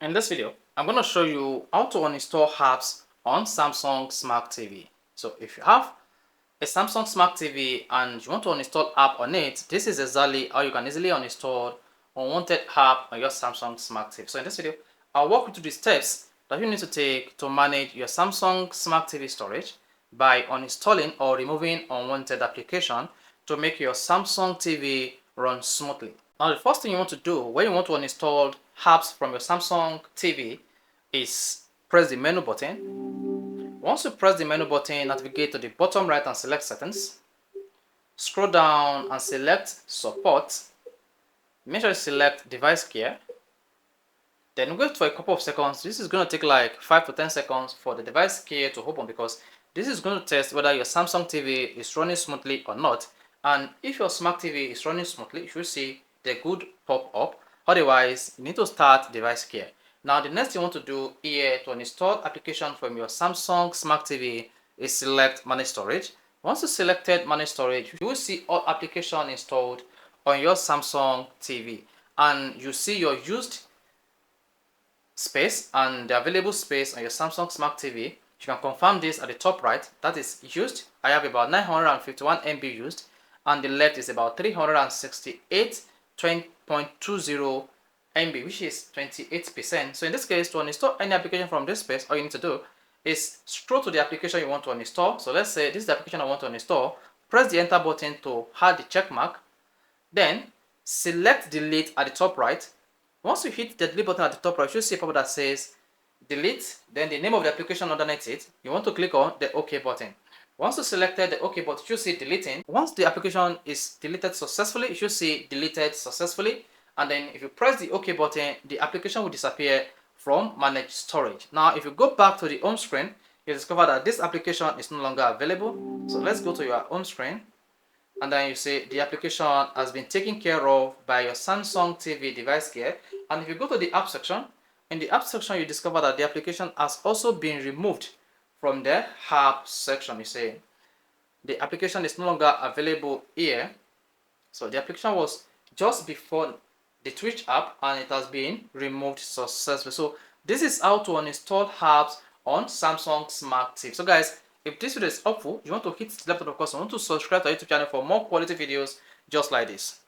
In this video, I'm going to show you how to uninstall apps on Samsung Smart TV. So if you have a Samsung Smart TV and you want to uninstall app on it, this is exactly how you can easily uninstall unwanted app on your Samsung Smart TV. So in this video, I'll walk you through the steps that you need to take to manage your Samsung Smart TV storage by uninstalling or removing unwanted application to make your Samsung TV run smoothly. Now, the first thing you want to do when you want to uninstall apps from your Samsung TV is press the menu button. Once you press the menu button, navigate to the bottom right and select settings. Scroll down and select support. Make sure you select device care. Then wait for a couple of seconds. This is going to take like 5 to 10 seconds for the device care to open because this is going to test whether your Samsung TV is running smoothly or not. And if your Smart TV is running smoothly, you should see the good pop up. Otherwise, you need to start device care. Now, the next thing you want to do here to install application from your Samsung Smart TV is select manage storage. Once you selected manage storage, you will see all applications installed on your Samsung TV, and you see your used space and the available space on your Samsung Smart TV. You can confirm this at the top right. That is used. I have about 951 MB used, and the left is about 368.20 MB, which is 28%. So in this case, to uninstall any application from this space, all you need to do is scroll to the application you want to uninstall. So let's say this is the application I want to uninstall. Press the enter button to add the check mark. Then select delete at the top right. Once you hit the delete button at the top right, you should see a pop-up that says delete, then the name of the application underneath it. You want to click on the OK button. Once you selected the OK button, you should see deleting. Once the application is deleted successfully, you should see deleted successfully. And then if you press the OK button, the application will disappear from managed storage. Now, if you go back to the home screen, you discover that this application is no longer available. So let's go to your home screen. And then you see the application has been taken care of by your Samsung TV device care. And if you go to the app section, in the app section, you discover that the application has also been removed from the app section. You see, the application is no longer available here. So the application was just before the Twitch app and it has been removed successfully. So this is how to uninstall apps on Samsung Smart TV. So guys, if this video is helpful, you want to hit the left button, of course, you want to subscribe to our YouTube channel for more quality videos just like this.